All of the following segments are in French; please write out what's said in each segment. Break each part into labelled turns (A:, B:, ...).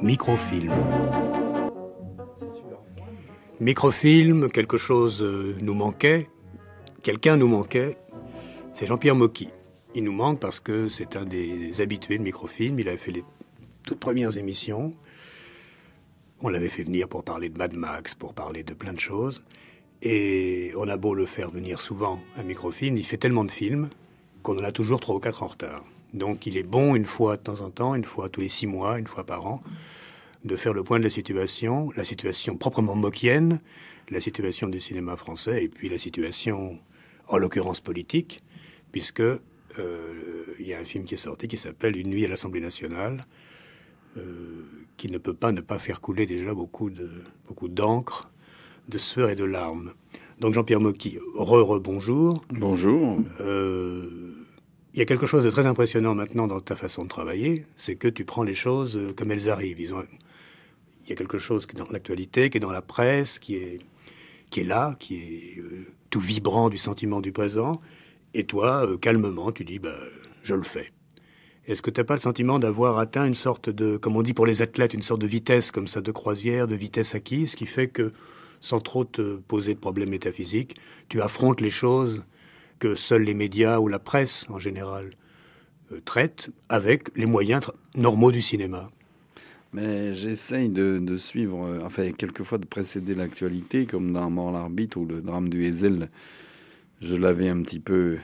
A: Microfilm. Microfilm, quelque chose nous manquait, quelqu'un nous manquait, c'est Jean-Pierre Mocky. Il nous manque parce que c'est un des habitués de Microfilm, il avait fait les toutes premières émissions. On l'avait fait venir pour parler de Mad Max, pour parler de plein de choses. Et on a beau le faire venir souvent à Microfilm, il fait tellement de films qu'on en a toujours 3 ou 4 en retard. Donc il est bon une fois de temps en temps, une fois tous les 6 mois, une fois par an, de faire le point de la situation proprement mockienne, la situation du cinéma français, et puis la situation, en l'occurrence politique, puisque il y a un film qui est sorti qui s'appelle Une nuit à l'Assemblée nationale, qui ne peut pas ne pas faire couler déjà beaucoup d'encre, de sueur et de larmes. Donc Jean-Pierre Mocky, bonjour.
B: Bonjour.
A: Il y a quelque chose de très impressionnant maintenant dans ta façon de travailler, c'est que tu prends les choses comme elles arrivent. Il y a quelque chose qui est dans l'actualité, qui est dans la presse, qui est là, qui est tout vibrant du sentiment du présent. Et toi, calmement, tu dis, je le fais. Est-ce que tu n'as pas le sentiment d'avoir atteint une sorte de, comme on dit pour les athlètes, une sorte de vitesse comme ça, de croisière, de vitesse acquise, qui fait que, sans trop te poser de problèmes métaphysiques, tu affrontes les choses que seuls les médias ou la presse, en général, traitent avec les moyens normaux du cinéma?
B: Mais j'essaye de suivre, enfin, quelquefois de précéder l'actualité, comme dans Mort l'arbitre ou le drame du Heysel. Je l'avais un petit peu...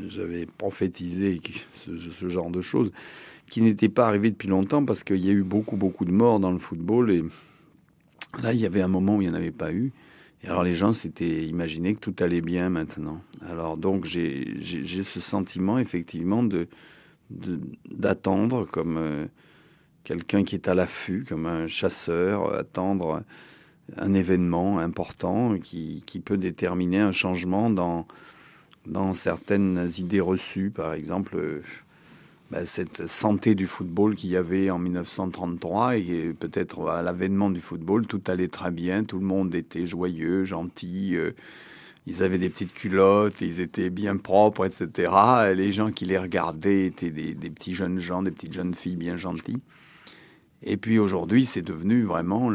B: J'avais prophétisé ce genre de choses qui n'étaient pas arrivées depuis longtemps parce qu'il y a eu beaucoup de morts dans le football. Et là, il y avait un moment où il n'y en avait pas eu. Et alors les gens s'étaient imaginé que tout allait bien maintenant. Alors donc j'ai ce sentiment effectivement d'attendre comme quelqu'un qui est à l'affût, comme un chasseur, attendre un événement important qui peut déterminer un changement dans certaines idées reçues. Par exemple, cette santé du football qu'il y avait en 1933 et peut-être à l'avènement du football, tout allait très bien, tout le monde était joyeux, gentil, ils avaient des petites culottes, ils étaient bien propres, etc. Et les gens qui les regardaient étaient des petits jeunes gens, des petites jeunes filles bien gentilles. Et puis aujourd'hui, c'est devenu vraiment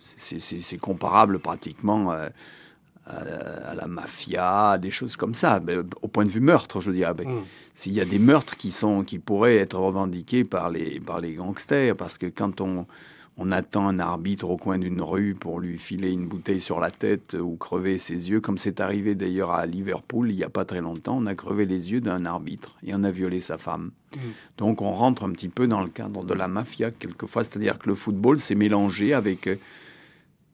B: c'est comparable pratiquement à la mafia, à des choses comme ça, au point de vue meurtre, je veux dire. S'il y a des meurtres qui pourraient être revendiqués par les gangsters, parce que quand on attend un arbitre au coin d'une rue pour lui filer une bouteille sur la tête ou crever ses yeux, comme c'est arrivé d'ailleurs à Liverpool il n'y a pas très longtemps, on a crevé les yeux d'un arbitre et on a violé sa femme. Donc on rentre un petit peu dans le cadre de la mafia quelquefois, c'est-à-dire que le football s'est mélangé avec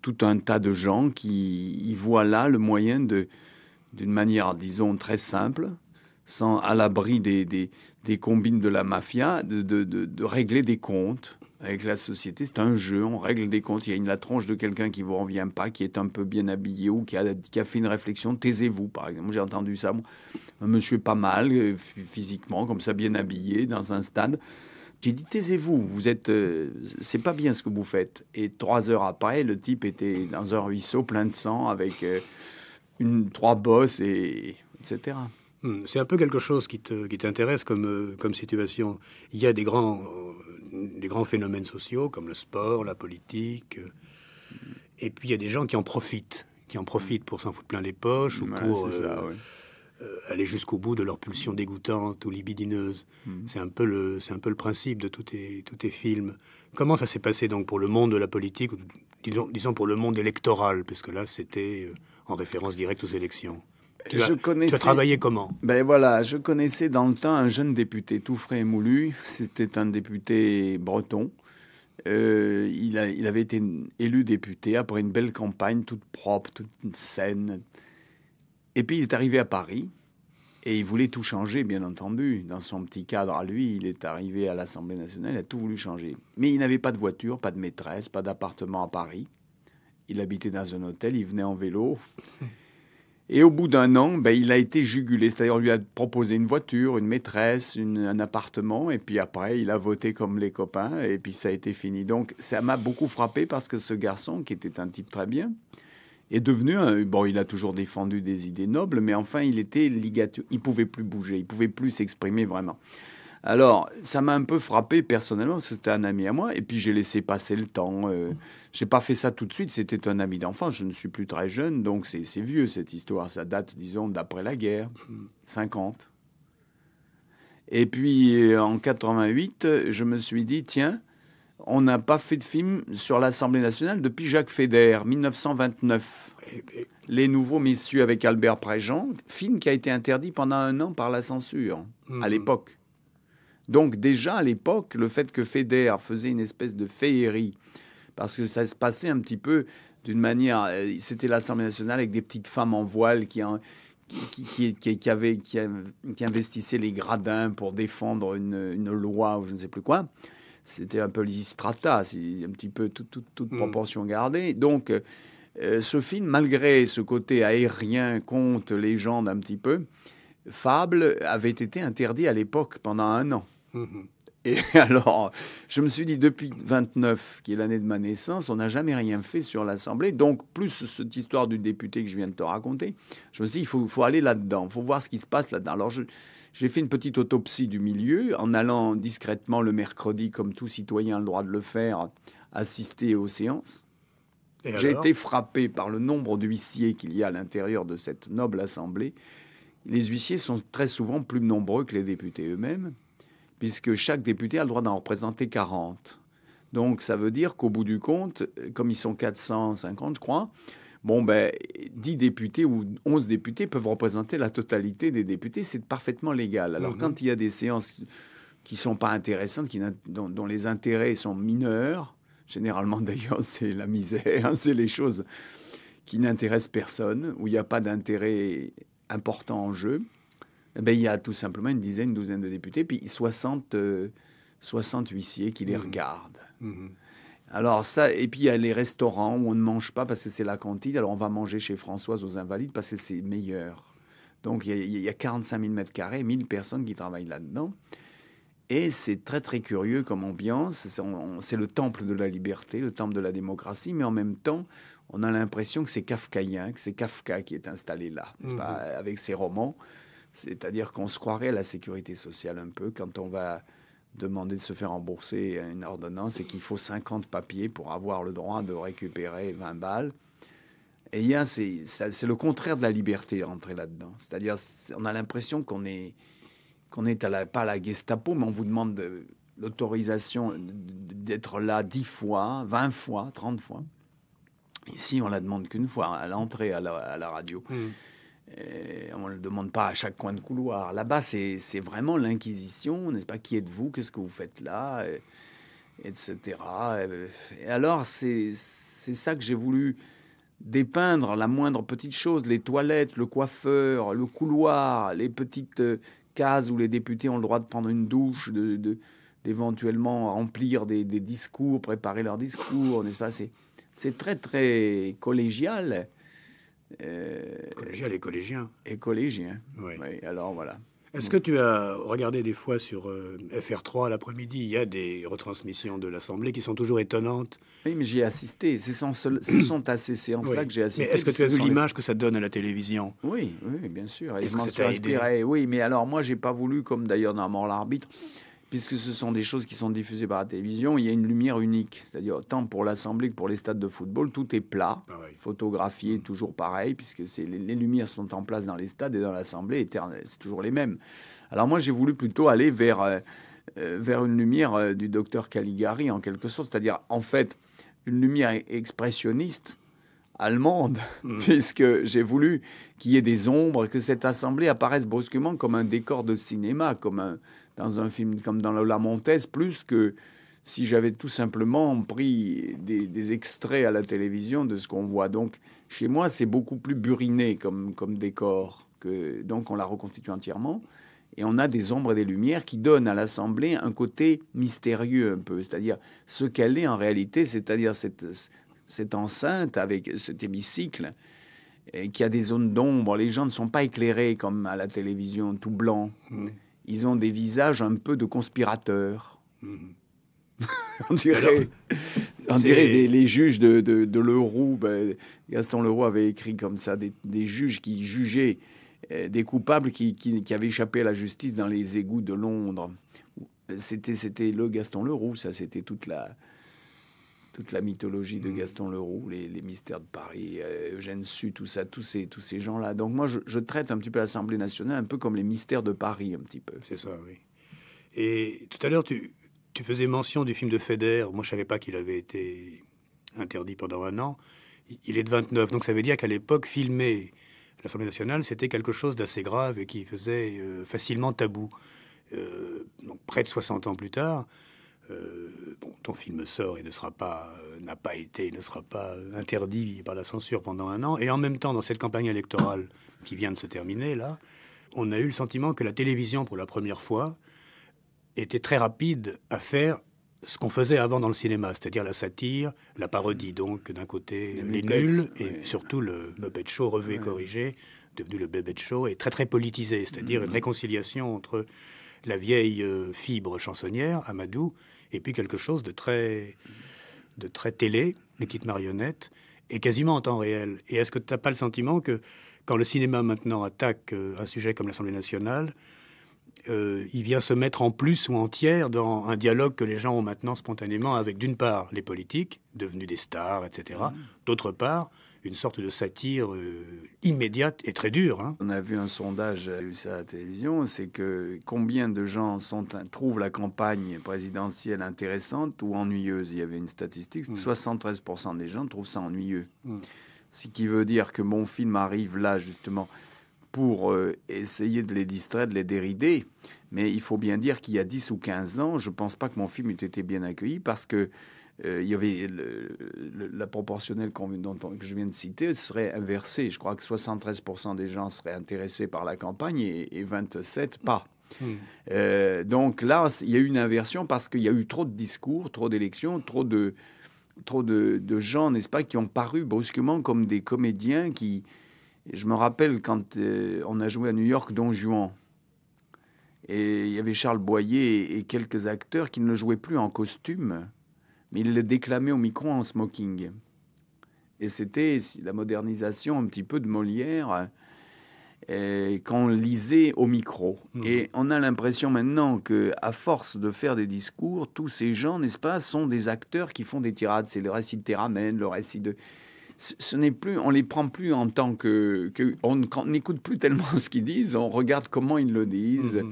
B: tout un tas de gens qui y voient là le moyen d'une manière, disons, très simple, sans à l'abri des combines de la mafia, de régler des comptes avec la société. C'est un jeu, on règle des comptes. Il y a la tronche de quelqu'un qui vous revient pas, qui est un peu bien habillé ou qui a fait une réflexion. Taisez-vous, par exemple. J'ai entendu ça. Un monsieur pas mal, physiquement, comme ça, bien habillé, dans un stade. J'ai dit, taisez-vous, vous êtes, c'est pas bien ce que vous faites. Et 3 heures après, le type était dans un ruisseau plein de sang avec 3 bosses, etc.
A: C'est un peu quelque chose qui t'intéresse comme situation. Il y a des grands phénomènes sociaux comme le sport, la politique, et puis il y a des gens qui en profitent pour s'en foutre plein les poches ou pour aller jusqu'au bout de leur pulsion dégoûtante ou libidineuses. C'est un peu le principe de tous tes films. Comment ça s'est passé donc pour le monde de la politique, ou disons pour le monde électoral, parce que là c'était en référence directe aux élections? Tu as travaillé comment?
B: Ben voilà, je connaissais dans le temps un jeune député tout frais et moulu. C'était un député breton. Il avait été élu député après une belle campagne, toute propre, toute saine. Et puis il est arrivé à Paris et il voulait tout changer, bien entendu. Dans son petit cadre à lui, il est arrivé à l'Assemblée nationale, il a tout voulu changer. Mais il n'avait pas de voiture, pas de maîtresse, pas d'appartement à Paris. Il habitait dans un hôtel, il venait en vélo. Et au bout d'un an, il a été jugulé. C'est-à-dire, on lui a proposé une voiture, une maîtresse, un appartement. Et puis après, il a voté comme les copains. Et puis ça a été fini. Donc, ça m'a beaucoup frappé parce que ce garçon, qui était un type très bien, est devenu il a toujours défendu des idées nobles, mais enfin, il était ligature. Il pouvait plus bouger. Il pouvait plus s'exprimer vraiment. Alors, ça m'a un peu frappé personnellement, parce que c'était un ami à moi, et puis j'ai laissé passer le temps. J'ai pas fait ça tout de suite, c'était un ami d'enfance, je ne suis plus très jeune, donc c'est vieux cette histoire, ça date, disons, d'après la guerre, 50. Et puis en 88, je me suis dit, tiens, on n'a pas fait de film sur l'Assemblée nationale depuis Jacques Fédère, 1929. Les Nouveaux Messieurs avec Albert Préjean, film qui a été interdit pendant 1 an par la censure, à l'époque. Donc déjà à l'époque, le fait que Fédère faisait une espèce de féerie, parce que ça se passait un petit peu d'une manière, c'était l'Assemblée nationale avec des petites femmes en voile qui investissaient les gradins pour défendre une loi ou je ne sais plus quoi. C'était un peu Lysistrata, c'est un petit peu toute proportion gardée. Donc ce film, malgré ce côté aérien, conte, légende un petit peu, fable, avait été interdit à l'époque pendant 1 an. Et alors, je me suis dit, depuis 29, qui est l'année de ma naissance, on n'a jamais rien fait sur l'Assemblée. Donc, plus cette histoire du député que je viens de te raconter, je me suis dit, il faut aller là-dedans, il faut voir ce qui se passe là-dedans. Alors, j'ai fait une petite autopsie du milieu, en allant discrètement le mercredi, comme tout citoyen a le droit de le faire, assister aux séances. J'ai été frappé par le nombre d'huissiers qu'il y a à l'intérieur de cette noble Assemblée. Les huissiers sont très souvent plus nombreux que les députés eux-mêmes, puisque chaque député a le droit d'en représenter 40. Donc, ça veut dire qu'au bout du compte, comme ils sont 450, je crois, 10 députés ou 11 députés peuvent représenter la totalité des députés. C'est parfaitement légal. Alors, quand il y a des séances qui ne sont pas intéressantes, dont les intérêts sont mineurs, généralement, d'ailleurs, c'est la misère, c'est les choses qui n'intéressent personne, où il n'y a pas d'intérêt important en jeu, il y a tout simplement une douzaine de députés, puis 60 huissiers qui les regardent. Alors ça, et puis il y a les restaurants où on ne mange pas parce que c'est la cantine. Alors on va manger chez Françoise aux Invalides parce que c'est meilleur. Donc il y a 45 000 mètres carrés, 1000 personnes qui travaillent là-dedans. Et c'est très très curieux comme ambiance. C'est le temple de la liberté, le temple de la démocratie, mais en même temps, on a l'impression que c'est kafkaïen, que c'est Kafka qui est installé là, n'est-ce pas, avec ses romans. C'est-à-dire qu'on se croirait à la sécurité sociale un peu quand on va demander de se faire rembourser une ordonnance et qu'il faut 50 papiers pour avoir le droit de récupérer 20 balles. Et c'est le contraire de la liberté d'entrer là-dedans. C'est-à-dire on a l'impression qu'on est pas à la Gestapo, mais on vous demande l'autorisation d'être là 10 fois, 20 fois, 30 fois. Ici, on la demande qu'une fois, à l'entrée à la radio. Et on ne le demande pas à chaque coin de couloir. Là-bas, c'est vraiment l'inquisition, n'est-ce pas? Qui êtes-vous? Qu'est-ce que vous faites là? Etc. Et alors, c'est ça que j'ai voulu dépeindre, la moindre petite chose, les toilettes, le coiffeur, le couloir, les petites cases où les députés ont le droit de prendre une douche, d'éventuellement remplir des discours, préparer leurs discours, n'est-ce pas? C'est très, très collégial.
A: Collégial et collégien.
B: Et collégien.
A: Oui.
B: Oui, alors voilà.
A: Est-ce que tu as regardé des fois sur FR3 l'après-midi? Il y a des retransmissions de l'Assemblée qui sont toujours étonnantes.
B: Oui, mais j'y ai assisté. Ce sont à ces séances-là que j'ai assisté.
A: Mais est-ce que tu as vu l'image que ça donne à la télévision?
B: Oui, bien sûr. Et
A: Est-ce
B: je m'en
A: que
B: suis inspiré. Oui, mais alors moi, j'ai pas voulu, comme d'ailleurs dans Mort l'arbitre, puisque ce sont des choses qui sont diffusées par la télévision, il y a une lumière unique. C'est-à-dire, tant pour l'Assemblée que pour les stades de football, tout est plat, photographié toujours pareil, puisque les lumières sont en place dans les stades et dans l'Assemblée, c'est toujours les mêmes. Alors moi, j'ai voulu plutôt aller vers une lumière du docteur Caligari, en quelque sorte, c'est-à-dire, en fait, une lumière expressionniste allemande, puisque j'ai voulu qu'il y ait des ombres, que cette Assemblée apparaisse brusquement comme un décor de cinéma, dans un film comme dans La Montès, plus que si j'avais tout simplement pris des extraits à la télévision de ce qu'on voit. Donc, chez moi, c'est beaucoup plus buriné comme décor. Donc, on la reconstitue entièrement. Et on a des ombres et des lumières qui donnent à l'Assemblée un côté mystérieux un peu. C'est-à-dire ce qu'elle est en réalité, c'est-à-dire cette enceinte avec cet hémicycle qui a des zones d'ombre. Les gens ne sont pas éclairés comme à la télévision, tout blanc. Ils ont des visages un peu de conspirateurs. On dirait les juges de Leroux. Gaston Leroux avait écrit comme ça, des juges qui jugeaient des coupables qui avaient échappé à la justice dans les égouts de Londres, C'était le Gaston Leroux, ça, c'était toute la mythologie de Gaston Leroux, les mystères de Paris, Eugène Sue, tout ça, tous ces gens-là. Donc moi, je traite un petit peu l'Assemblée nationale un peu comme les mystères de Paris, un petit peu.
A: C'est ça, oui. Et tout à l'heure, tu faisais mention du film de Feder. Moi, je savais pas qu'il avait été interdit pendant 1 an. Il est de 29, donc ça veut dire qu'à l'époque, filmer l'Assemblée nationale, c'était quelque chose d'assez grave et qui faisait facilement tabou. Donc près de 60 ans plus tard, ton film sort et ne sera pas interdit par la censure pendant 1 an. Et en même temps, dans cette campagne électorale qui vient de se terminer, là, on a eu le sentiment que la télévision, pour la première fois, était très rapide à faire ce qu'on faisait avant dans le cinéma, c'est-à-dire la satire, la parodie, donc d'un côté les nuls, et surtout le Muppet Show revu et corrigé, devenu le Muppet Show, et très très politisé, c'est-à-dire une réconciliation entre la vieille fibre chansonnière, Amadou, et puis quelque chose de très télé, les petites marionnettes, et quasiment en temps réel. Et est-ce que tu n'as pas le sentiment que quand le cinéma maintenant attaque un sujet comme l'Assemblée nationale, il vient se mettre en plus ou en tiers dans un dialogue que les gens ont maintenant spontanément avec, d'une part, les politiques, devenus des stars, etc., d'autre part, une sorte de satire immédiate et très dure. Hein.
B: On a vu un sondage, j'ai vu ça à la télévision, c'est que combien de gens trouvent la campagne présidentielle intéressante ou ennuyeuse. Il y avait une statistique, 73% des gens trouvent ça ennuyeux. Ce qui veut dire que mon film arrive là, justement, pour essayer de les distraire, de les dérider. Mais il faut bien dire qu'il y a 10 ou 15 ans, je ne pense pas que mon film ait été bien accueilli parce que il y avait la proportionnelle que je viens de citer serait inversée. Je crois que 73% des gens seraient intéressés par la campagne et 27% pas. Donc là, il y a eu une inversion parce qu'il y a eu trop de discours, trop d'élections, trop de gens, n'est-ce pas, qui ont paru brusquement comme des comédiens qui... Je me rappelle quand on a joué à New York Don Juan. Et il y avait Charles Boyer et quelques acteurs qui ne le jouaient plus en costume, mais ils le déclamaient au micro en smoking. Et c'était la modernisation un petit peu de Molière qu'on lisait au micro. Et on a l'impression maintenant qu'à force de faire des discours, tous ces gens, n'est-ce pas, sont des acteurs qui font des tirades. C'est le récit de Théramène, le récit de... Ce n'est plus, on les prend plus en tant on n'écoute plus tellement ce qu'ils disent, on regarde comment ils le disent.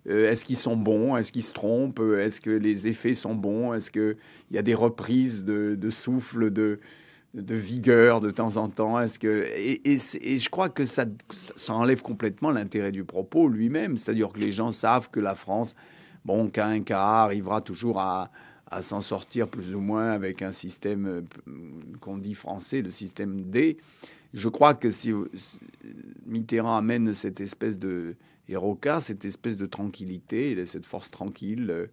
B: Est-ce qu'ils sont bons? Est-ce qu'ils se trompent? Est-ce que les effets sont bons? Est-ce qu'il y a des reprises de souffle, de vigueur de temps en temps? Et je crois que ça enlève complètement l'intérêt du propos lui-même. C'est-à-dire que les gens savent que la France, bon, qu'à un cas, arrivera toujours à s'en sortir plus ou moins avec un système qu'on dit français, le système D. Je crois que si Mitterrand amène cette espèce de hérocat, cette espèce de tranquillité, cette force tranquille,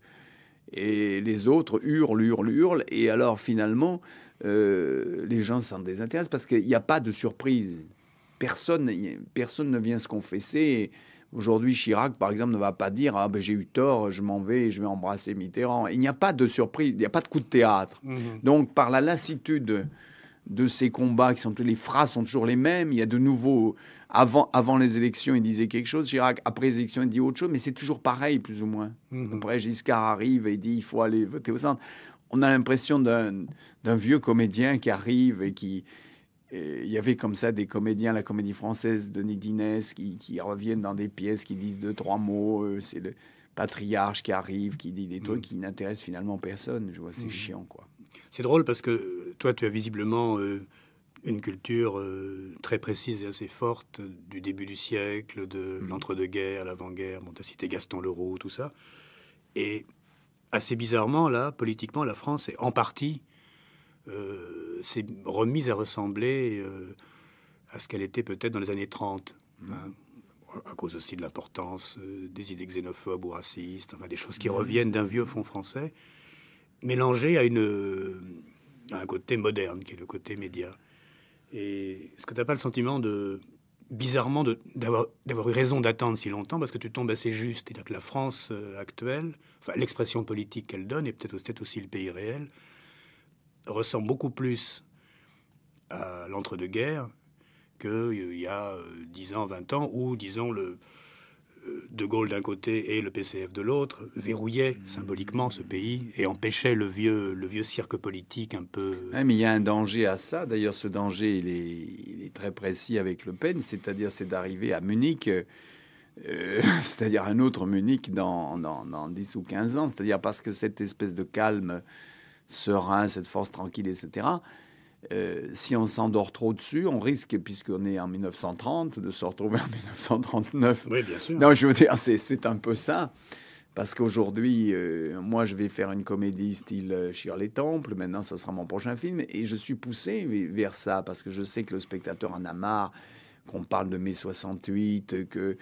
B: et les autres hurlent, et alors finalement, les gens s'en désintéressent parce qu'il n'y a pas de surprise. Personne ne vient se confesser. Aujourd'hui, Chirac, par exemple, ne va pas dire « Ah ben j'ai eu tort, je m'en vais, je vais embrasser Mitterrand ». Il n'y a pas de surprise, il n'y a pas de coup de théâtre. Donc, par la lassitude de ces combats, les phrases sont toujours les mêmes, il y a de nouveau... Avant les élections, il disait quelque chose, Chirac, après les élections, il dit autre chose, mais c'est toujours pareil, plus ou moins. Après, Giscard arrive et il dit « Il faut aller voter au centre ». On a l'impression d'un vieux comédien qui arrive et qui... Il y avait comme ça des comédiens, la Comédie Française, Denis Dinès, qui reviennent dans des pièces, qui disent 2-3 mots. C'est le patriarche qui arrive, qui dit des trucs qui n'intéressent finalement personne. Je vois, c'est chiant, quoi.
A: C'est drôle parce que toi, tu as visiblement une culture très précise et assez forte du début du siècle, de l'entre-deux-guerres, l'avant-guerre. Bon, tu as cité Gaston Leroux, tout ça. Et assez bizarrement, là, politiquement, la France est en partie... s'est remise à ressembler à ce qu'elle était peut-être dans les années 30, hein, à cause aussi de l'importance des idées xénophobes ou racistes, enfin, des choses qui reviennent d'un vieux fond français, mélangées à un côté moderne, qui est le côté média. Et est-ce que tu n'as pas le sentiment bizarrement d'avoir eu raison d'attendre si longtemps, parce que tu tombes assez juste, c'est-à-dire que la France actuelle, enfin l'expression politique qu'elle donne, et peut-être aussi le pays réel, ressemble beaucoup plus à l'entre-deux-guerres qu'il y a 10 ans, 20 ans, où, disons, De Gaulle d'un côté et le PCF de l'autre verrouillait symboliquement ce pays et empêchait le vieux cirque politique un peu...
B: Ouais, mais il y a un danger à ça. D'ailleurs, ce danger, il est très précis avec Le Pen, c'est d'arriver à Munich, c'est-à-dire un autre Munich dans 10 ou 15 ans. C'est-à-dire parce que cette espèce de calme serein, cette force tranquille, etc., si on s'endort trop dessus, on risque, puisqu'on est en 1930, de se retrouver en 1939.
A: Oui, bien sûr.
B: Non, je veux dire, c'est un peu ça. Parce qu'aujourd'hui, moi, je vais faire une comédie style Shirley Temple. Maintenant, ça sera mon prochain film. Et je suis poussé vers ça parce que je sais que le spectateur en a marre, qu'on parle de mai 68, que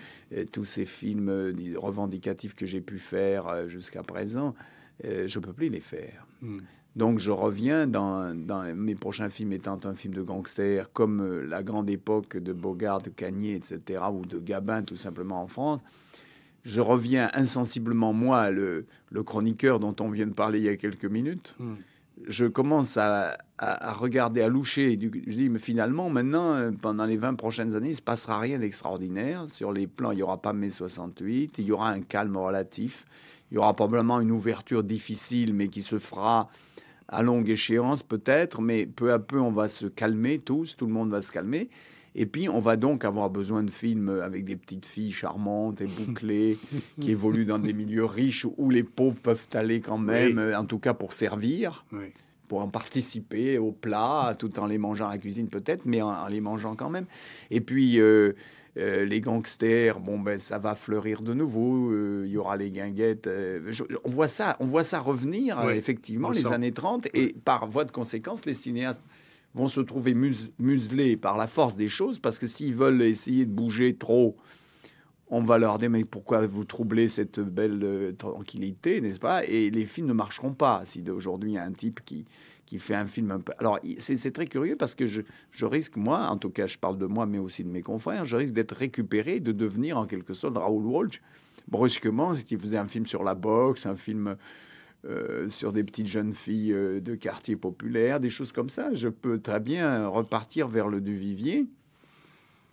B: tous ces films revendicatifs que j'ai pu faire jusqu'à présent, je ne peux plus les faire. Donc, je reviens dans mes prochains films étant un film de gangster, comme la grande époque de Bogart, de Cagné, etc., ou de Gabin, tout simplement en France. Je reviens insensiblement, moi, le chroniqueur dont on vient de parler il y a quelques minutes. Je commence à regarder, à loucher. Je dis, mais finalement, maintenant, pendant les 20 prochaines années, il ne se passera rien d'extraordinaire. Sur les plans, il n'y aura pas mai 68. Il y aura un calme relatif. Il y aura probablement une ouverture difficile, mais qui se fera à longue échéance peut-être, mais peu à peu, on va se calmer tous, tout le monde va se calmer. Et puis, on va donc avoir besoin de films avec des petites filles charmantes et bouclées qui évoluent dans des milieux riches où les pauvres peuvent aller quand même, en tout cas pour servir, pour en participer au plat, tout en les mangeant à la cuisine peut-être, mais en les mangeant quand même. Et puis... les gangsters, bon ben ça va fleurir de nouveau. Il y aura les guinguettes. On voit ça revenir effectivement les années 30 et par voie de conséquence, les cinéastes vont se trouver muselés par la force des choses parce que s'ils veulent essayer de bouger trop, on va leur dire mais pourquoi vous troublez cette belle tranquillité, n'est-ce pas? Et les films ne marcheront pas si d'aujourd'hui il y a un type qui fait un film un peu... Alors, c'est très curieux parce que je risque, moi, en tout cas, je parle de moi, mais aussi de mes confrères, je risque d'être récupéré, de devenir en quelque sorte Raoul Walsh, brusquement, si il faisait un film sur la boxe, un film sur des petites jeunes filles de quartier populaire, des choses comme ça. Je peux très bien repartir vers le Duvivier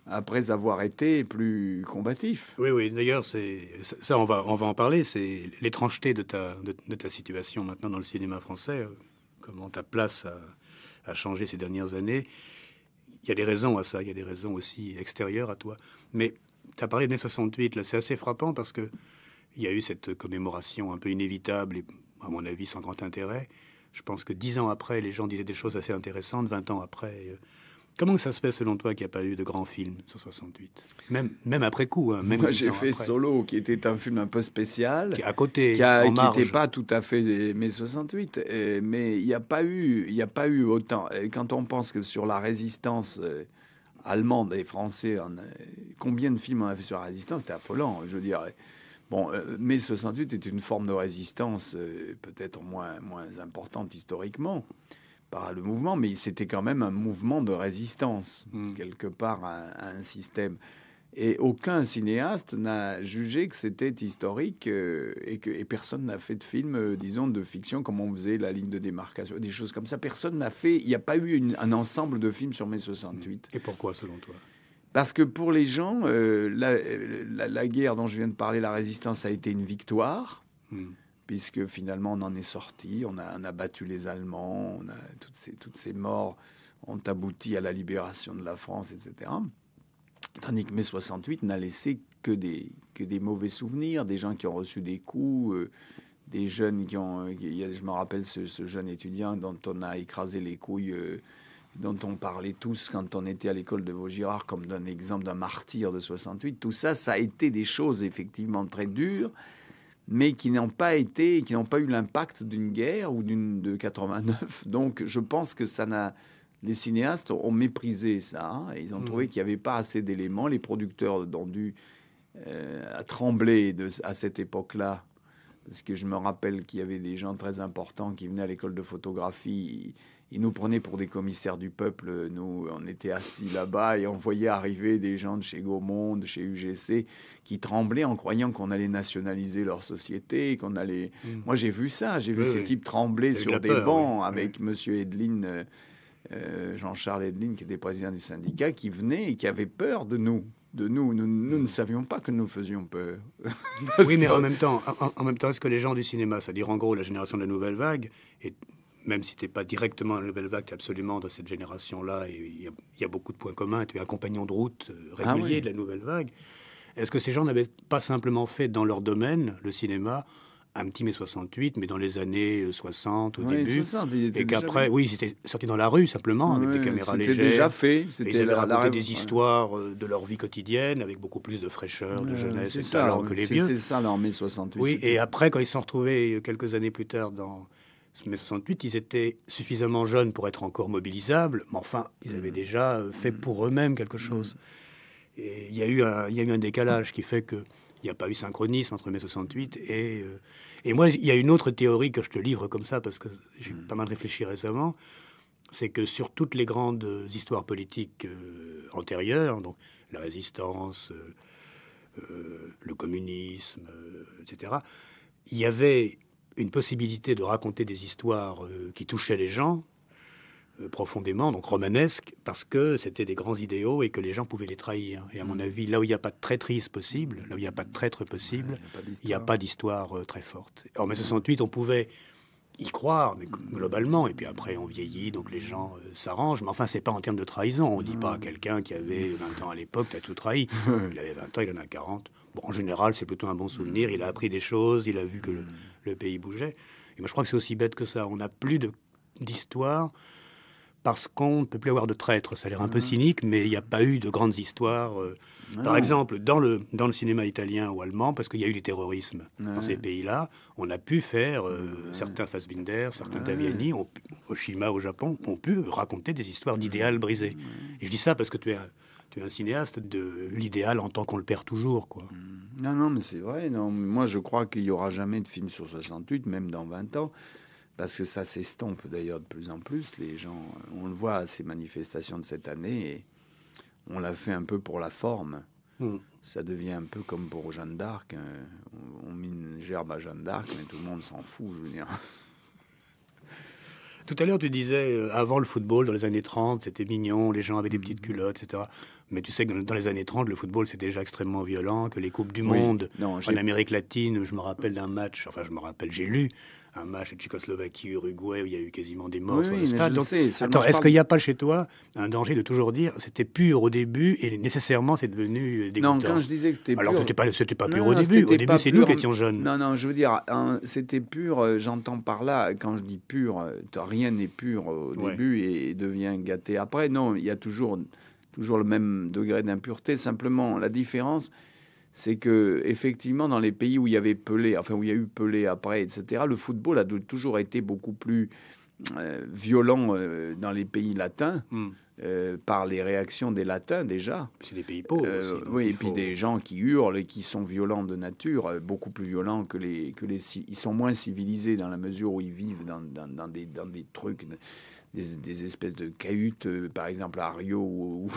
B: après avoir été plus combatif.
A: Oui. D'ailleurs, ça, on va en parler. C'est l'étrangeté de ta situation maintenant dans le cinéma français. Comment ta place a changé ces dernières années. Il y a des raisons à ça, il y a des raisons aussi extérieures à toi. Mais tu as parlé de mai 68, là, c'est assez frappant parce qu'il y a eu cette commémoration un peu inévitable et, à mon avis, sans grand intérêt. Je pense que 10 ans après, les gens disaient des choses assez intéressantes, 20 ans après... Comment ça se fait, selon toi, qu'il n'y a pas eu de grand film sur 68 ? Même après coup. Hein, même
B: moi, j'ai fait après. Solo, qui était un film un peu spécial.
A: Qui, à côté,
B: qui n'était pas tout à fait mai 68. Mais il n'y a pas eu autant. Et quand on pense que sur la résistance allemande et française, combien de films on a fait sur la résistance, c'était affolant, je veux dire. Bon, mai 68 est une forme de résistance peut-être moins importante historiquement par le mouvement, mais c'était quand même un mouvement de résistance, quelque part, à un système. Et aucun cinéaste n'a jugé que c'était historique et personne n'a fait de film, disons, de fiction, comme on faisait La ligne de démarcation, des choses comme ça. Personne n'a fait... Il n'y a pas eu un ensemble de films sur mai 68.
A: Et pourquoi, selon toi ?
B: Parce que pour les gens, la guerre dont je viens de parler, la résistance, a été une victoire. Puisque finalement on en est sorti, on a battu les Allemands, on a toutes ces morts ont abouti à la libération de la France, etc. Tandis que mai 68 n'a laissé que des mauvais souvenirs, des gens qui ont reçu des coups, des jeunes qui ont... Je me rappelle ce jeune étudiant dont on a écrasé les couilles, dont on parlait tous quand on était à l'école de Vaugirard comme d'un exemple d'un martyr de 68. Tout ça, ça a été des choses effectivement très dures, mais qui n'ont pas eu l'impact d'une guerre ou de 89. Donc, je pense que les cinéastes ont méprisé ça. Hein, et ils ont trouvé qu'il n'y avait pas assez d'éléments. Les producteurs ont dû trembler à cette époque-là. Parce que je me rappelle qu'il y avait des gens très importants qui venaient à l'école de photographie. Ils nous prenaient pour des commissaires du peuple. Nous, on était assis là-bas et on voyait arriver des gens de chez Gaumont, de chez UGC, qui tremblaient en croyant qu'on allait nationaliser leur société, qu'on allait... Moi, j'ai vu ça. J'ai vu ces types trembler sur des bancs avec Monsieur Edlin, Jean-Charles Edlin, qui était président du syndicat, qui venait et qui avait peur de nous. de nous. Nous ne savions pas que nous faisions peur.
A: Oui, mais en même temps, est-ce que les gens du cinéma, c'est-à-dire en gros la génération de la Nouvelle Vague, et même si tu n'es pas directement dans la Nouvelle Vague, tu es absolument dans cette génération-là, et il y a beaucoup de points communs, tu es un compagnon de route régulier de la Nouvelle Vague. Est-ce que ces gens n'avaient pas simplement fait dans leur domaine, le cinéma, un petit mai 68, mais dans les années 60 au début,
B: 60,
A: et qu'après, oui, c'était sorti dans la rue simplement, avec des caméras légères.
B: C'était déjà fait.
A: Ils avaient raconté des histoires de leur vie quotidienne, avec beaucoup plus de fraîcheur, de jeunesse et de talent que les vieux.
B: C'est ça, leur mai 68.
A: Oui, et après, quand ils se sont retrouvés quelques années plus tard dans mai 68, ils étaient suffisamment jeunes pour être encore mobilisables, mais enfin, ils avaient déjà fait pour eux-mêmes quelque chose. Et il y a eu un décalage qui fait qu'il n'y a pas eu synchronisme entre mai 68 et moi, il y a une autre théorie que je te livre comme ça, parce que j'ai pas mal réfléchi récemment, c'est que sur toutes les grandes histoires politiques antérieures, donc la résistance, le communisme, etc., il y avait une possibilité de raconter des histoires qui touchaient les gens profondément, donc romanesques, parce que c'était des grands idéaux et que les gens pouvaient les trahir. Et à mon avis, là où il n'y a pas de traîtrise possible, là où il n'y a pas de traître possible, il n'y a pas d'histoire très forte. En mai 68, on pouvait y croire, mais globalement, et puis après on vieillit, donc les gens s'arrangent, mais enfin c'est pas en termes de trahison, on dit pas à quelqu'un qui avait 20 ans à l'époque, t'as tout trahi, il avait 20 ans, il en a 40, bon en général c'est plutôt un bon souvenir, il a appris des choses, il a vu que le pays bougeait, et moi je crois que c'est aussi bête que ça, on n'a plus d'histoire, parce qu'on ne peut plus avoir de traîtres. Ça a l'air un peu cynique, mais il n'y a pas eu de grandes histoires. Par exemple, dans le cinéma italien ou allemand, parce qu'il y a eu du terrorisme dans ces pays-là, on a pu faire, certains Fassbinder, certains Taviani, Oshima au Japon, ont pu raconter des histoires d'idéal brisé. Et je dis ça parce que tu es un cinéaste de l'idéal en tant qu'on le perd toujours, quoi.
B: Non, mais c'est vrai. Non, moi, je crois qu'il n'y aura jamais de film sur 68, même dans 20 ans. Parce que ça s'estompe d'ailleurs de plus en plus. Les gens, on le voit à ces manifestations de cette année, et on l'a fait un peu pour la forme. Ça devient un peu comme pour Jeanne d'Arc. On met une gerbe à Jeanne d'Arc, mais tout le monde s'en fout, je veux dire.
A: Tout à l'heure, tu disais, avant le football, dans les années 30, c'était mignon, les gens avaient des petites culottes, etc. Mais tu sais que dans les années 30, le football, c'est déjà extrêmement violent, que les Coupes du Monde, en Amérique latine, je me rappelle d'un match, j'ai lu un match de Tchécoslovaquie-Uruguay où il y a eu quasiment des morts sur le stade. Donc, attends, est-ce qu'il n'y a pas chez toi un danger de toujours dire c'était pur au début et nécessairement c'est devenu dégoûtant?
B: Non, quand je disais que c'était pur...
A: Alors c'était pas pur au début. Au début, c'est nous qui étions jeunes.
B: Non, je veux dire, c'était pur, j'entends par là, quand je dis pur, rien n'est pur au début et devient gâté après. Non, il y a toujours le même degré d'impureté. Simplement, la différence, c'est que effectivement, dans les pays où il y avait Pelé, enfin où il y a eu Pelé après, etc., le football a toujours été beaucoup plus violent dans les pays latins, par les réactions des Latins déjà.
A: C'est des pays pauvres aussi.
B: Oui, et puis des gens qui hurlent et qui sont violents de nature, beaucoup plus violents que les... Ils sont moins civilisés dans la mesure où ils vivent dans des trucs... Des espèces de cahutes, par exemple à Rio ou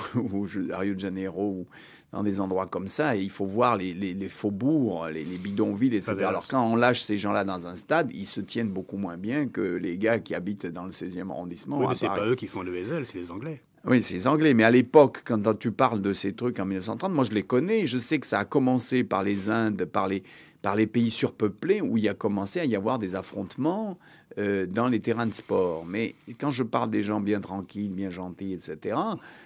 B: à Rio de Janeiro, ou dans des endroits comme ça, et il faut voir les faubourgs, les bidonvilles, etc. Alors quand on lâche ces gens-là dans un stade, ils se tiennent beaucoup moins bien que les gars qui habitent dans le 16e arrondissement.
A: Oui, mais c'est pas eux qui font le Wesel, c'est les Anglais.
B: Oui, c'est les Anglais. Mais à l'époque, quand tu parles de ces trucs en 1930, moi je les connais. Je sais que ça a commencé par les Indes, par les pays surpeuplés, où il a commencé à y avoir des affrontements dans les terrains de sport. Mais quand je parle des gens bien tranquilles, bien gentils, etc.,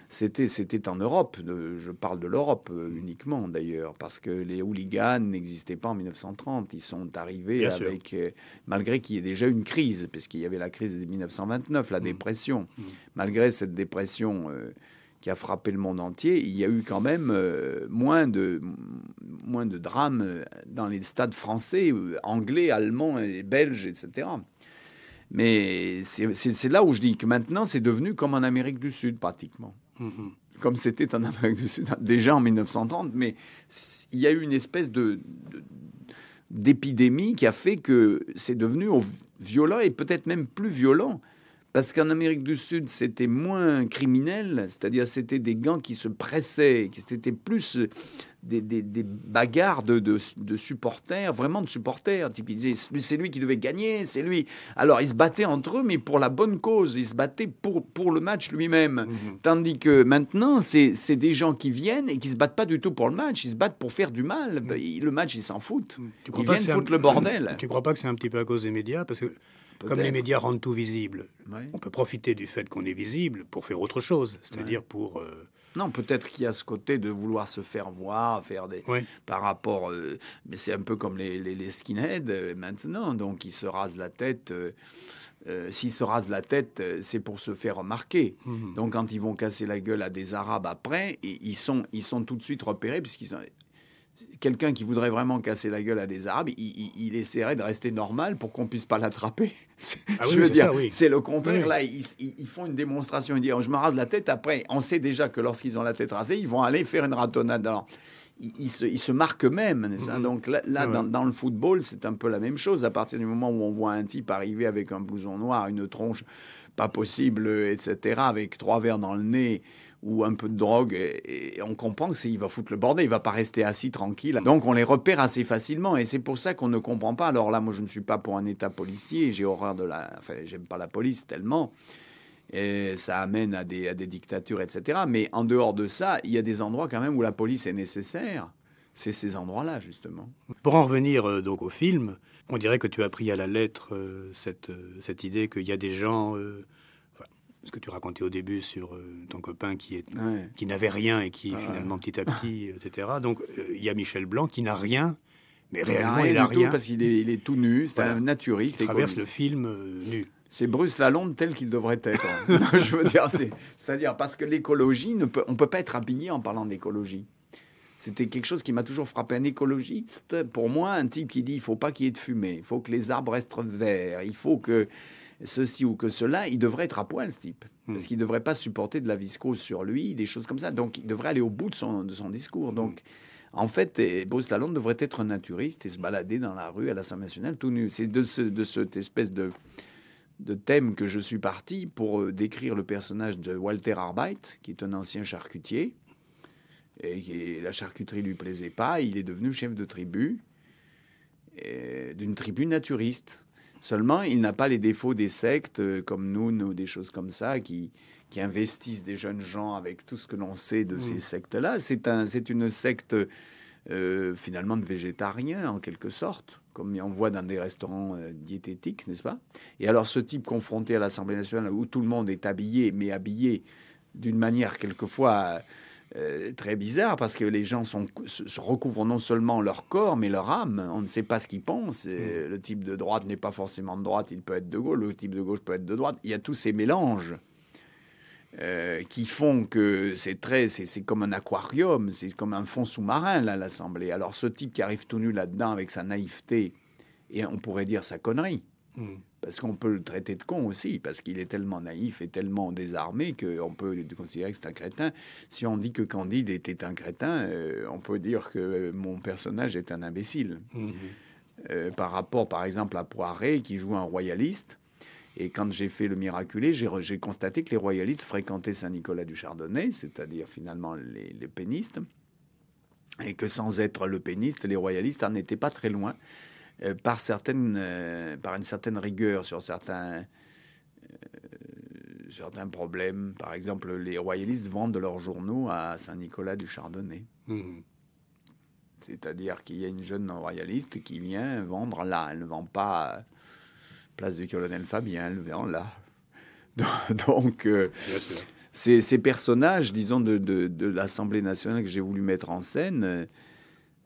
B: c'était en Europe. Je parle de l'Europe uniquement, d'ailleurs, parce que les hooligans n'existaient pas en 1930. Ils sont arrivés malgré qu'il y ait déjà une crise, puisqu'il y avait la crise de 1929, la dépression. Malgré cette dépression qui a frappé le monde entier, il y a eu quand même moins de drames dans les stades français, anglais, allemands, et belges, etc. Mais c'est là où je dis que maintenant, c'est devenu comme en Amérique du Sud, pratiquement. Comme c'était en Amérique du Sud, déjà en 1930. Mais il y a eu une espèce d'épidémie qui a fait que c'est devenu violent, et peut-être même plus violent, Parce qu'en Amérique du Sud, c'était moins criminel, c'est-à-dire c'était des gangs qui se pressaient, qui c'était plus des bagarres de supporters, vraiment de supporters. Type, ils disaient, c'est lui qui devait gagner, c'est lui. Alors, ils se battaient entre eux, mais pour la bonne cause. Ils se battaient pour le match lui-même. Tandis que maintenant, c'est des gens qui viennent et qui se battent pas du tout pour le match. Ils se battent pour faire du mal. Le match, ils s'en foutent. Ils viennent foutre le bordel.
A: Tu crois pas que c'est un petit peu à cause des médias? Parce que comme les médias rendent tout visible, on peut profiter du fait qu'on est visible pour faire autre chose. C'est-à-dire pour...
B: Non, peut-être qu'il y a ce côté de vouloir se faire voir, faire des... par rapport... mais c'est un peu comme les skinheads maintenant. Donc, ils se rasent la tête... s'ils se rasent la tête, c'est pour se faire remarquer. Donc, quand ils vont casser la gueule à des Arabes après, ils sont tout de suite repérés, puisqu'ils sont... Quelqu'un qui voudrait vraiment casser la gueule à des Arabes, il essaierait de rester normal pour qu'on puisse pas l'attraper. Je veux dire, c'est le contraire. Là, ils font une démonstration. Ils disent, je me rase la tête. Après, on sait déjà que lorsqu'ils ont la tête rasée, ils vont aller faire une ratonnade. Alors, ils se marquent eux-mêmes. Donc là dans le football, c'est un peu la même chose. À partir du moment où on voit un type arriver avec un blouson noir, une tronche pas possible, etc., avec 3 verres dans le nez, ou un peu de drogue, et on comprend que il va foutre le bordel, il va pas rester assis tranquille. Donc on les repère assez facilement, et c'est pour ça qu'on ne comprend pas. Alors là, moi je ne suis pas pour un État policier, j'ai horreur enfin j'aime pas la police tellement, et ça amène à des dictatures, etc. Mais en dehors de ça, il y a des endroits quand même où la police est nécessaire. C'est ces endroits-là, justement.
A: Pour en revenir donc au film, on dirait que tu as pris à la lettre cette idée qu'il y a des gens... ce que tu racontais au début sur ton copain qui n'avait rien et qui finalement petit à petit, etc. Donc il y a Michel Blanc qui n'a rien, mais réellement il n'a rien.
B: Parce qu'il est tout nu, c'est un naturiste.
A: Il traverse le film nu.
B: C'est Bruce Lalonde tel qu'il devrait être. Je veux dire, c'est-à-dire parce que l'écologie, on ne peut pas être habillé en parlant d'écologie. C'était quelque chose qui m'a toujours frappé. Un écologiste, pour moi, un type qui dit il ne faut pas qu'il y ait de fumée, il faut que les arbres restent verts, il faut que ceci ou que cela, il devrait être à poil, ce type. Parce qu'il ne devrait pas supporter de la viscose sur lui, des choses comme ça. Donc, il devrait aller au bout de son discours. Donc, en fait, Bruce Lalonde devrait être un naturiste et se balader dans la rue à l'Assemblée nationale tout nu. C'est de cette espèce de thème que je suis parti pour décrire le personnage de Walter Arbeit, qui est un ancien charcutier. Et la charcuterie lui plaisait pas. Il est devenu chef de tribu, d'une tribu naturiste. Seulement, il n'a pas les défauts des sectes comme nous, des choses comme ça, qui investissent des jeunes gens avec tout ce que l'on sait de ces sectes-là. C'est une secte finalement de végétariens, en quelque sorte, comme on voit dans des restaurants diététiques, n'est-ce pas? Et alors, ce type confronté à l'Assemblée nationale, où tout le monde est habillé, mais habillé d'une manière quelquefois... très bizarre, parce que les gens se recouvrent non seulement leur corps, mais leur âme. On ne sait pas ce qu'ils pensent. Le type de droite n'est pas forcément de droite, il peut être de gauche. Le type de gauche peut être de droite. Il y a tous ces mélanges qui font que c'est comme un aquarium, c'est comme un fond sous-marin, là, l'Assemblée. Alors, ce type qui arrive tout nu là-dedans avec sa naïveté, et on pourrait dire sa connerie, parce qu'on peut le traiter de con aussi, parce qu'il est tellement naïf et tellement désarmé qu'on peut considérer que c'est un crétin. Si on dit que Candide était un crétin, on peut dire que mon personnage est un imbécile. Par rapport, par exemple, à Poiret, qui joue un royaliste. Et quand j'ai fait Le Miraculé, j'ai constaté que les royalistes fréquentaient Saint-Nicolas du Chardonnay, c'est-à-dire finalement les pénistes, et que sans être le péniste, les royalistes en étaient pas très loin. Par une certaine rigueur sur certains problèmes. Par exemple, les royalistes vendent leurs journaux à Saint-Nicolas du Chardonnay. C'est-à-dire qu'il y a une jeune royaliste qui vient vendre là. Elle ne vend pas place du colonel Fabien, elle vend là. Donc, ces personnages, disons, de l'Assemblée nationale que j'ai voulu mettre en scène...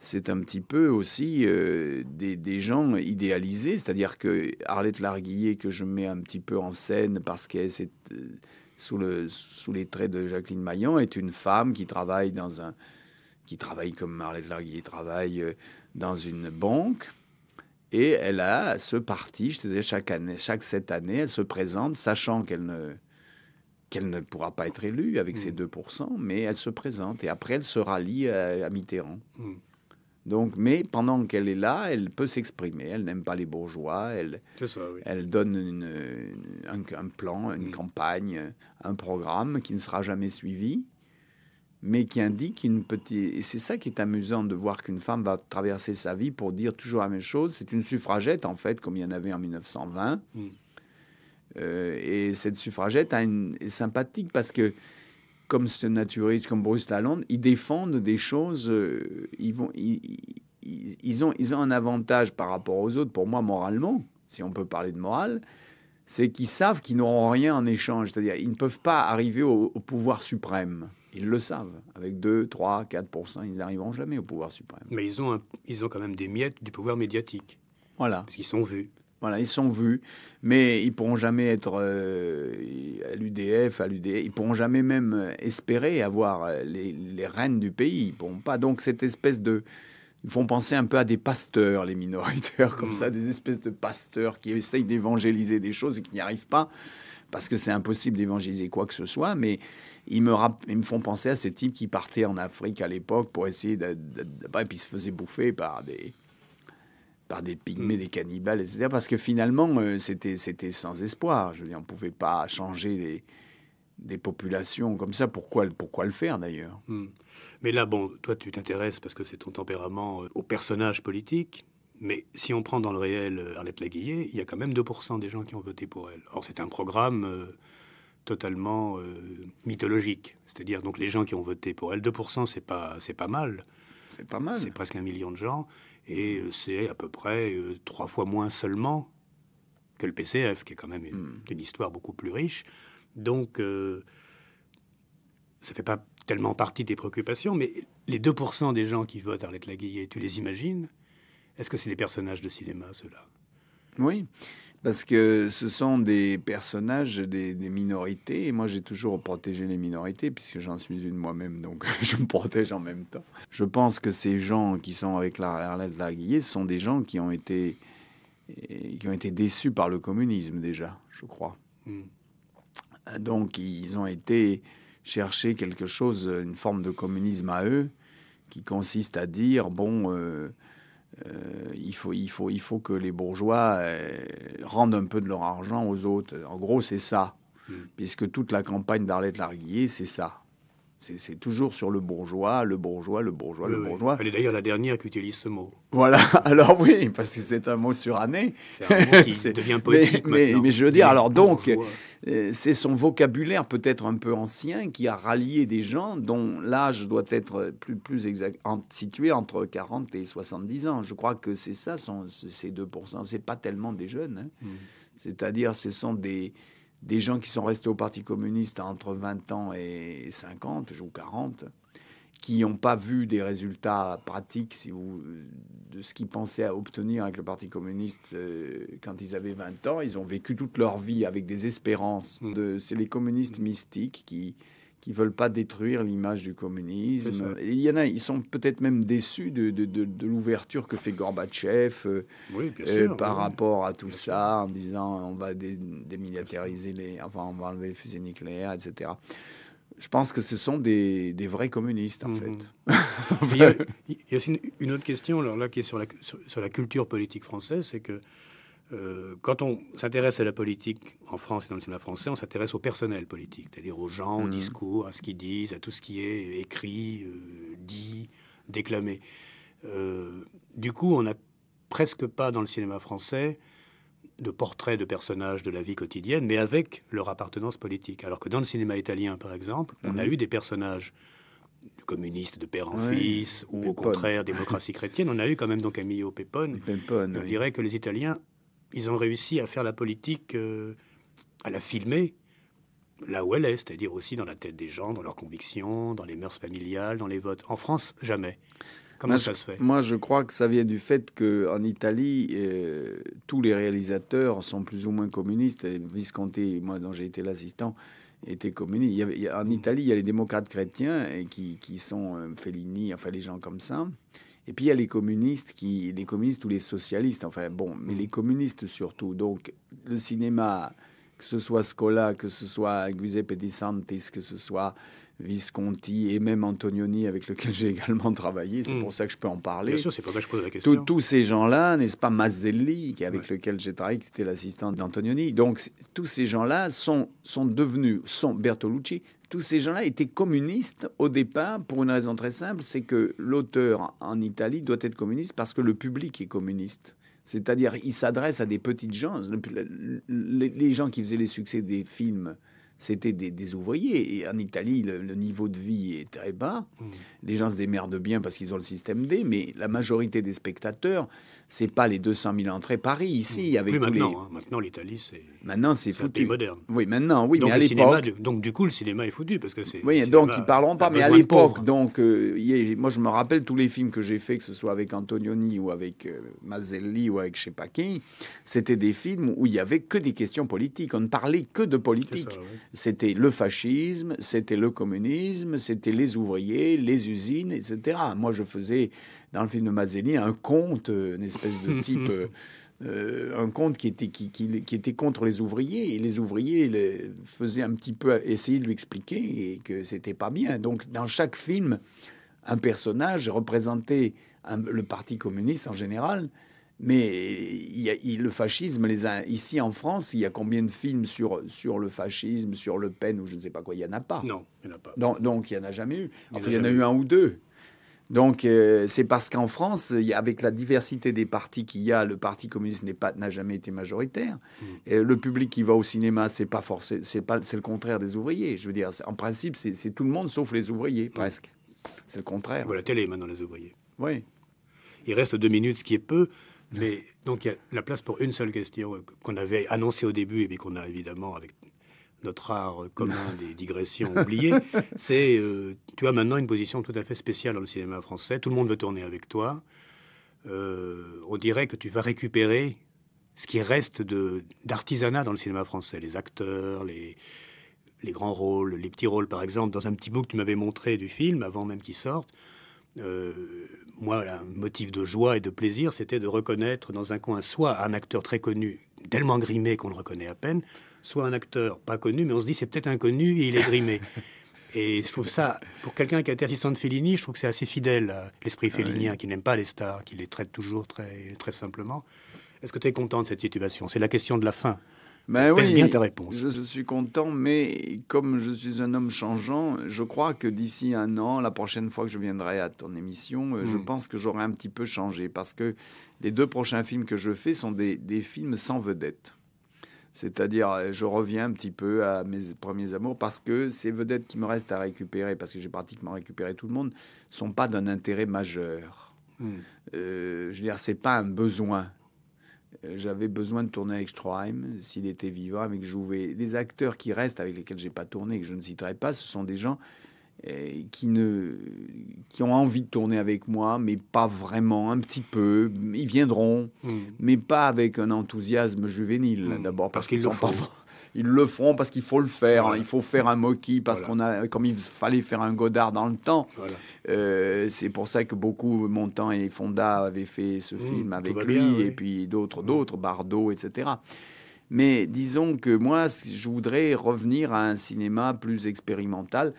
B: c'est un petit peu aussi des gens idéalisés, c'est-à-dire que Arlette Larguillet, que je mets un petit peu en scène parce qu'elle est sous les traits de Jacqueline Maillan, est une femme qui travaille comme Arlette Larguillet travaille dans une banque, et elle a ce parti, c'est-à-dire chaque 7 années, elle se présente, sachant qu'elle ne pourra pas être élue avec ses 2%, mais elle se présente, et après elle se rallie à Mitterrand. Donc, mais pendant qu'elle est là, elle peut s'exprimer. Elle n'aime pas les bourgeois.
A: C'est ça, oui.
B: Elle donne un plan, une campagne, un programme qui ne sera jamais suivi, mais qui indique une petite... Et c'est ça qui est amusant de voir qu'une femme va traverser sa vie pour dire toujours la même chose. C'est une suffragette, en fait, comme il y en avait en 1920. Et cette suffragette est sympathique parce que, comme ce naturiste, comme Bruce Lalonde, ils défendent des choses. Ils ont un avantage par rapport aux autres, pour moi, moralement, si on peut parler de morale, c'est qu'ils savent qu'ils n'auront rien en échange. C'est-à-dire, ils ne peuvent pas arriver au pouvoir suprême. Ils le savent. Avec 2, 3, 4%, ils n'arriveront jamais au pouvoir suprême.
A: Mais ils ont quand même des miettes du pouvoir médiatique.
B: Voilà.
A: Parce qu'ils sont vus.
B: Voilà, ils sont vus, mais ils pourront jamais être à l'UDF, à l'UDF. Ils pourront jamais même espérer avoir les rênes du pays. Ils pourront pas. Donc cette espèce de, ils font penser un peu à des pasteurs, les minoritaires, comme ça, des espèces de pasteurs qui essayent d'évangéliser des choses et qui n'y arrivent pas parce que c'est impossible d'évangéliser quoi que ce soit. Mais ils me font penser à ces types qui partaient en Afrique à l'époque pour essayer et puis se faisaient bouffer par des pygmées, des cannibales, etc. Parce que finalement, c'était sans espoir. Je veux dire, on ne pouvait pas changer des populations comme ça. Pourquoi le faire, d'ailleurs?
A: Mais là, bon, toi, tu t'intéresses, parce que c'est ton tempérament, aux personnages politiques. Mais si on prend dans le réel Arlette Laguillet, il y a quand même 2% des gens qui ont voté pour elle. Or, c'est un programme totalement mythologique. C'est-à-dire, donc, les gens qui ont voté pour elle, 2%, c'est pas mal.
B: C'est pas mal.
A: C'est presque 1 million de gens. Et c'est à peu près 3 fois moins seulement que le PCF, qui est quand même une histoire beaucoup plus riche. Donc, ça ne fait pas tellement partie des préoccupations, mais les 2% des gens qui votent Arlette Laguillet, tu les imagines? Est-ce que c'est des personnages de cinéma, ceux-là?
B: Oui, parce que ce sont des personnages des minorités. Et moi, j'ai toujours protégé les minorités, puisque j'en suis une moi-même, donc je me protège en même temps. Je pense que ces gens qui sont avec Arlette Laguillet sont des gens qui ont été déçus par le communisme, déjà, je crois. Donc, ils ont été chercher quelque chose, une forme de communisme à eux, qui consiste à dire, bon... il faut que les bourgeois rendent un peu de leur argent aux autres. En gros, c'est ça. Puisque toute la campagne d'Arlette Laguillet, c'est ça. C'est toujours sur le bourgeois, le bourgeois, le bourgeois,
A: Oui,
B: le bourgeois.
A: Elle est d'ailleurs la dernière qui utilise ce mot.
B: Voilà. Alors oui, parce que c'est un mot suranné.
A: C'est un mot qui devient poétique maintenant.
B: Mais je veux dire, alors donc, c'est son vocabulaire peut-être un peu ancien qui a rallié des gens dont l'âge doit être plus exact, situé entre 40 et 70 ans. Je crois que c'est ça, ces 2%. C'est pas tellement des jeunes. Hein. C'est-à-dire, ce sont des gens qui sont restés au Parti communiste entre 20 ans et 50 ou 40, qui n'ont pas vu des résultats pratiques de ce qu'ils pensaient à obtenir avec le Parti communiste quand ils avaient 20 ans. Ils ont vécu toute leur vie avec des espérances. C'est les communistes mystiques qui veulent pas détruire l'image du communisme. Et il y en a, ils sont peut-être même déçus de l'ouverture que fait Gorbatchev par rapport à tout ça, en disant on va démilitariser on va enlever les fusées nucléaires, etc. Je pense que ce sont des vrais communistes, en fait.
A: Il y a aussi une autre question, alors là, qui est sur la culture politique française, c'est que quand on s'intéresse à la politique en France et dans le cinéma français, on s'intéresse au personnel politique, c'est-à-dire aux gens, au discours, à ce qu'ils disent, à tout ce qui est écrit, dit, déclamé. Du coup, on n'a presque pas dans le cinéma français de portraits de personnages de la vie quotidienne, mais avec leur appartenance politique. Alors que dans le cinéma italien, par exemple, on a eu des personnages communistes de père en fils, ou au contraire, démocratie chrétienne. On a eu quand même donc Camillo Pepone. Je dirais que les Italiens, ils ont réussi à faire la politique, à la filmer là où elle est, c'est-à-dire aussi dans la tête des gens, dans leurs convictions, dans les mœurs familiales, dans les votes. En France, jamais. Comment ça se fait?
B: Moi, je crois que ça vient du fait qu'en Italie, tous les réalisateurs sont plus ou moins communistes. Visconti, moi, dont j'ai été l'assistant, était communiste. En Italie, il y a les démocrates chrétiens qui sont Fellini, enfin les gens comme ça. Et puis il y a les communistes ou les socialistes. Enfin bon, mais les communistes surtout. Donc le cinéma, que ce soit Scola, que ce soit Giuseppe De Santis, que ce soit Visconti et même Antonioni, avec lequel j'ai également travaillé. C'est pour ça que je peux en parler.
A: Bien sûr, c'est pour ça que je pose la question.
B: Tous ces gens-là, n'est-ce pas, Mazzelli, avec lequel j'ai travaillé, qui était l'assistant d'Antonioni. Donc, tous ces gens-là sont devenus, Bertolucci, tous ces gens-là étaient communistes au départ pour une raison très simple, c'est que l'auteur en Italie doit être communiste parce que le public est communiste. C'est-à-dire, il s'adresse à des petites gens. Les gens qui faisaient les succès des films, c'était des ouvriers. Et en Italie, le niveau de vie est très bas. Les gens se démerdent bien parce qu'ils ont le système D, mais la majorité des spectateurs, c'est pas les 200 000 entrées Paris ici. Avec
A: plus maintenant. Maintenant, l'Italie, c'est
B: foutu.
A: Un pays moderne.
B: Oui, maintenant, oui,
A: donc,
B: mais à l'époque...
A: Donc, du coup, le cinéma est foutu parce que c'est...
B: Oui, donc ils parleront pas. Mais à l'époque, donc, moi, je me rappelle tous les films que j'ai faits, que ce soit avec Antonioni ou avec Mazzelli ou avec je sais pas qui, c'était des films où il y avait que des questions politiques. On ne parlait que de politique.
A: Ça, oui.
B: C'était le fascisme, c'était le communisme, c'était les ouvriers, les usines, etc. Moi, je faisais, dans le film de Mazzelli, un conte, une espèce de type... un conte qui était contre les ouvriers, et les ouvriers faisaient un petit peu essayer de lui expliquer et que c'était pas bien. Donc, dans chaque film, un personnage représentait le Parti communiste en général. Mais le fascisme, ici en France, il y a combien de films sur le fascisme, sur Le Pen ou je ne sais pas quoi? Il n'y en a pas.
A: Non, il n'y en a pas.
B: Donc il n'y en a jamais eu. Enfin, il y en a eu un ou deux. Donc c'est parce qu'en France, avec la diversité des partis qu'il y a, le Parti communiste n'a jamais été majoritaire. Et le public qui va au cinéma, c'est le contraire des ouvriers. Je veux dire, en principe, c'est tout le monde sauf les ouvriers, presque. C'est le contraire.
A: Voilà, la télé maintenant, les ouvriers.
B: Oui.
A: Il reste 2 minutes, ce qui est peu. Mais donc, il y a la place pour une seule question qu'on avait annoncée au début et puis qu'on a évidemment, avec notre art commun des digressions, oublié. C'est, tu as maintenant une position tout à fait spéciale dans le cinéma français. Tout le monde veut tourner avec toi. On dirait que tu vas récupérer ce qui reste d'artisanat dans le cinéma français. Les acteurs, les grands rôles, les petits rôles, par exemple. Dans un petit bout que tu m'avais montré du film, avant même qu'il sorte, moi, un motif de joie et de plaisir, c'était de reconnaître dans un coin soit un acteur très connu, tellement grimé qu'on le reconnaît à peine, soit un acteur pas connu, mais on se dit c'est peut-être inconnu et il est grimé. Et je trouve ça, pour quelqu'un qui a été assistant de Fellini, je trouve que c'est assez fidèle à l'esprit fellinien, qui n'aime pas les stars, qui les traite toujours très, très simplement. Est-ce que tu es content de cette situation? C'est la question de la fin.
B: Ben oui,
A: bien ta réponse.
B: Je suis content, mais comme je suis un homme changeant, je crois que d'ici 1 an, la prochaine fois que je viendrai à ton émission, je pense que j'aurai un petit peu changé, parce que les 2 prochains films que je fais sont des films sans vedette. C'est-à-dire, je reviens un petit peu à mes premiers amours, parce que ces vedettes qui me restent à récupérer, parce que j'ai pratiquement récupéré tout le monde, sont pas d'un intérêt majeur. Je veux dire, c'est pas un besoin. J'avais besoin de tourner avec Stroheim, s'il était vivant, avec Jouvet. Les acteurs qui restent, avec lesquels j'ai pas tourné, que je ne citerai pas, ce sont des gens qui ont envie de tourner avec moi, mais pas vraiment, un petit peu. Ils viendront, mais pas avec un enthousiasme juvénile, d'abord.
A: Parce qu'ils le font.
B: Ils le feront parce qu'il faut le faire.
A: Voilà.
B: Il faut faire un Mocky parce comme il fallait faire un Godard dans le temps. Voilà. C'est pour ça que beaucoup, Montand et Fonda, avaient fait ce film avec lui, bien, et puis d'autres, Bardot, etc. Mais disons que moi, je voudrais revenir à un cinéma plus expérimental,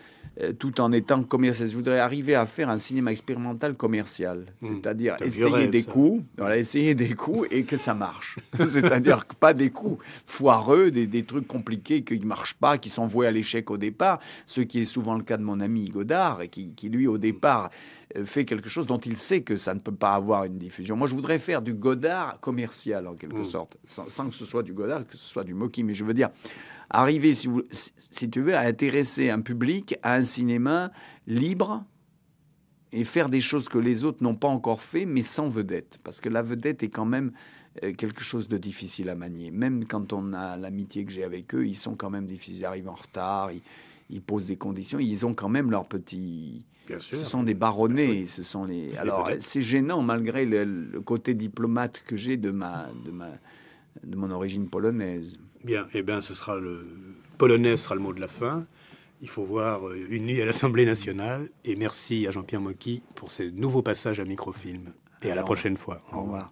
B: tout en étant commercial. Je voudrais arriver à faire un cinéma expérimental commercial, c'est-à-dire essayer des coups et que ça marche. C'est-à-dire que pas des coups foireux, des trucs compliqués qui ne marchent pas, qui sont voués à l'échec au départ, ce qui est souvent le cas de mon ami Godard, et qui lui, au départ, fait quelque chose dont il sait que ça ne peut pas avoir une diffusion. Moi, je voudrais faire du Godard commercial, en quelque sorte, sans que ce soit du Godard, que ce soit du Mocky. Mais je veux dire, arriver, si tu veux, à intéresser un public à un cinéma libre et faire des choses que les autres n'ont pas encore fait, mais sans vedette. Parce que la vedette est quand même quelque chose de difficile à manier. Même quand on a l'amitié que j'ai avec eux, ils sont quand même difficiles. Ils arrivent en retard, ils posent des conditions, ils ont quand même leurs petits... Bien sûr. Ce sont des baronnets, ce sont les... Alors, c'est gênant, malgré le côté diplomate que j'ai de mon origine polonaise.
A: Bien, eh bien, polonais sera le mot de la fin. Il faut voir une nuit à l'Assemblée nationale. Et merci à Jean-Pierre Mocky pour ce nouveau passage à Microfilm. Et à la prochaine fois.
B: Au revoir.